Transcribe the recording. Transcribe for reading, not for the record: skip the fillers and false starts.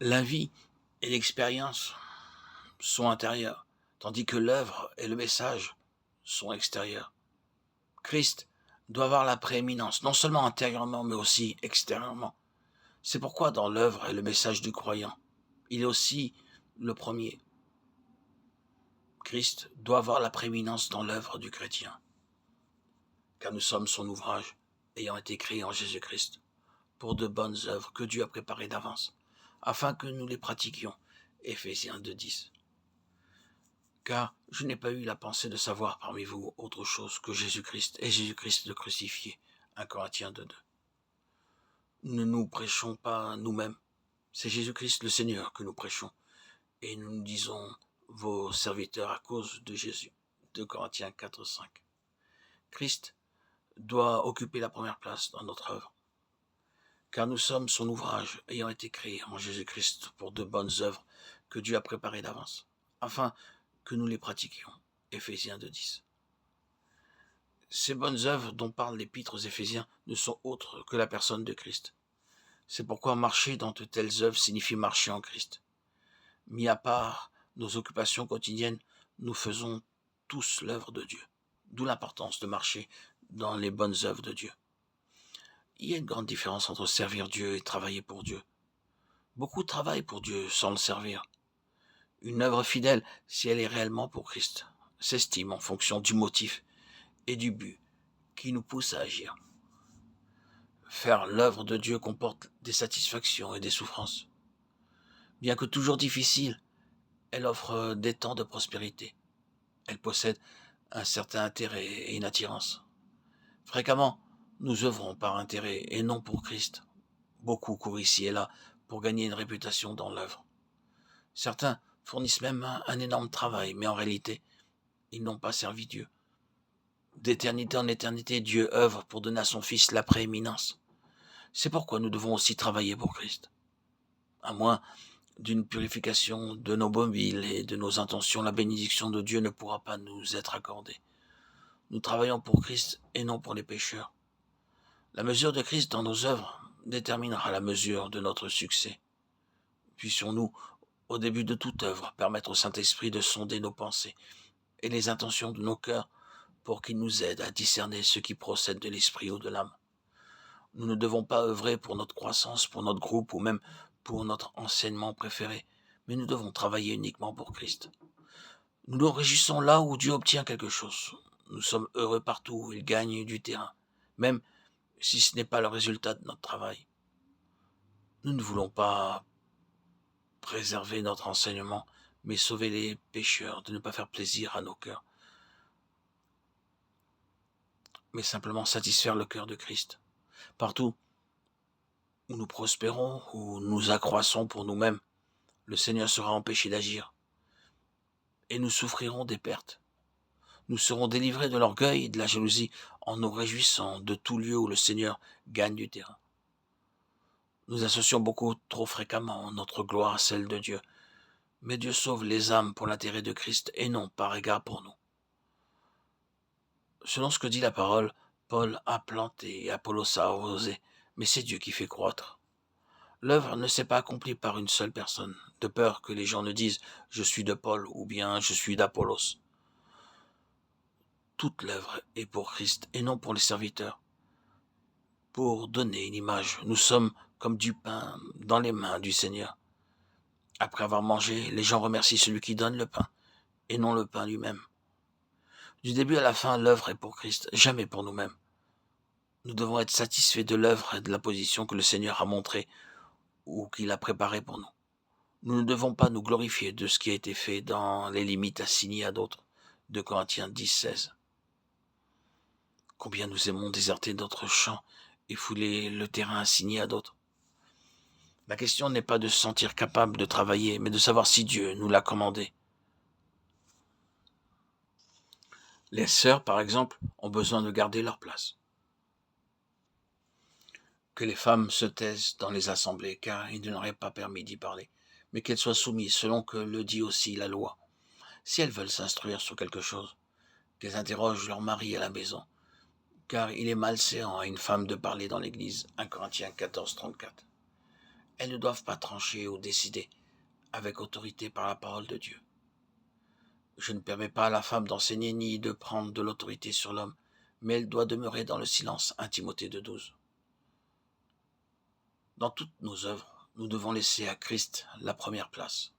La vie et l'expérience sont intérieures, tandis que l'œuvre et le message sont extérieurs. Christ doit avoir la prééminence, non seulement intérieurement, mais aussi extérieurement. C'est pourquoi dans l'œuvre et le message du croyant, il est aussi le premier. Christ doit avoir la prééminence dans l'œuvre du chrétien, car nous sommes son ouvrage, ayant été créés en Jésus-Christ, pour de bonnes œuvres que Dieu a préparées d'avance, afin que nous les pratiquions. Éphésiens 2,10. Car je n'ai pas eu la pensée de savoir parmi vous autre chose que Jésus-Christ et Jésus-Christ le crucifié. 1 Corinthiens 2,2. Nous ne nous prêchons pas nous-mêmes, c'est Jésus-Christ le Seigneur que nous prêchons, et nous nous disons vos serviteurs à cause de Jésus. 2 Corinthiens 4,5. Christ doit occuper la première place dans notre œuvre, car nous sommes son ouvrage, ayant été créés en Jésus-Christ pour de bonnes œuvres que Dieu a préparées d'avance, afin que nous les pratiquions. Éphésiens 2,10. Ces bonnes œuvres dont parle l'épître aux Éphésiens ne sont autres que la personne de Christ. C'est pourquoi marcher dans de telles œuvres signifie marcher en Christ. Mis à part nos occupations quotidiennes, nous faisons tous l'œuvre de Dieu. D'où l'importance de marcher dans les bonnes œuvres de Dieu. Il y a une grande différence entre servir Dieu et travailler pour Dieu. Beaucoup travaillent pour Dieu sans le servir. Une œuvre fidèle, si elle est réellement pour Christ, s'estime en fonction du motif et du but qui nous pousse à agir. Faire l'œuvre de Dieu comporte des satisfactions et des souffrances. Bien que toujours difficile, elle offre des temps de prospérité. Elle possède un certain intérêt et une attirance. Fréquemment, nous œuvrons par intérêt et non pour Christ. Beaucoup courent ici et là pour gagner une réputation dans l'œuvre. Certains fournissent même un énorme travail, mais en réalité, ils n'ont pas servi Dieu. D'éternité en éternité, Dieu œuvre pour donner à son Fils la prééminence. C'est pourquoi nous devons aussi travailler pour Christ. À moins d'une purification de nos mobiles et de nos intentions, la bénédiction de Dieu ne pourra pas nous être accordée. Nous travaillons pour Christ et non pour les pécheurs. La mesure de Christ dans nos œuvres déterminera la mesure de notre succès. Puissions-nous, au début de toute œuvre, permettre au Saint-Esprit de sonder nos pensées et les intentions de nos cœurs pour qu'il nous aide à discerner ce qui procède de l'esprit ou de l'âme. Nous ne devons pas œuvrer pour notre croissance, pour notre groupe ou même pour notre enseignement préféré, mais nous devons travailler uniquement pour Christ. Nous nous réjouissons là où Dieu obtient quelque chose. Nous sommes heureux partout où il gagne du terrain, même si ce n'est pas le résultat de notre travail. Nous ne voulons pas préserver notre enseignement, mais sauver les pécheurs, de ne pas faire plaisir à nos cœurs, mais simplement satisfaire le cœur de Christ. Partout où nous prospérons, où nous accroissons pour nous-mêmes, le Seigneur sera empêché d'agir, et nous souffrirons des pertes. Nous serons délivrés de l'orgueil et de la jalousie en nous réjouissant de tout lieu où le Seigneur gagne du terrain. Nous associons beaucoup trop fréquemment notre gloire à celle de Dieu, mais Dieu sauve les âmes pour l'intérêt de Christ et non par égard pour nous. Selon ce que dit la parole, Paul a planté et Apollos a arrosé, mais c'est Dieu qui fait croître. L'œuvre ne s'est pas accomplie par une seule personne, de peur que les gens ne disent « je suis de Paul » ou bien « je suis d'Apollos ». Toute l'œuvre est pour Christ et non pour les serviteurs. Pour donner une image, nous sommes comme du pain dans les mains du Seigneur. Après avoir mangé, les gens remercient celui qui donne le pain, et non le pain lui-même. Du début à la fin, l'œuvre est pour Christ, jamais pour nous-mêmes. Nous devons être satisfaits de l'œuvre et de la position que le Seigneur a montrée ou qu'il a préparée pour nous. Nous ne devons pas nous glorifier de ce qui a été fait dans les limites assignées à d'autres. 2 Corinthiens 10,16. Combien nous aimons déserter notre champ et fouler le terrain assigné à d'autres. La question n'est pas de se sentir capable de travailler, mais de savoir si Dieu nous l'a commandé. Les sœurs, par exemple, ont besoin de garder leur place. Que les femmes se taisent dans les assemblées, car il ne leur est pas permis d'y parler, mais qu'elles soient soumises selon que le dit aussi la loi. Si elles veulent s'instruire sur quelque chose, qu'elles interrogent leur mari à la maison, car il est malséant à une femme de parler dans l'église. 1 Corinthiens 14, 34. elles ne doivent pas trancher ou décider avec autorité par la parole de Dieu. Je ne permets pas à la femme d'enseigner ni de prendre de l'autorité sur l'homme, mais elle doit demeurer dans le silence. 1 Timothée 2,12. Dans toutes nos œuvres, nous devons laisser à Christ la première place.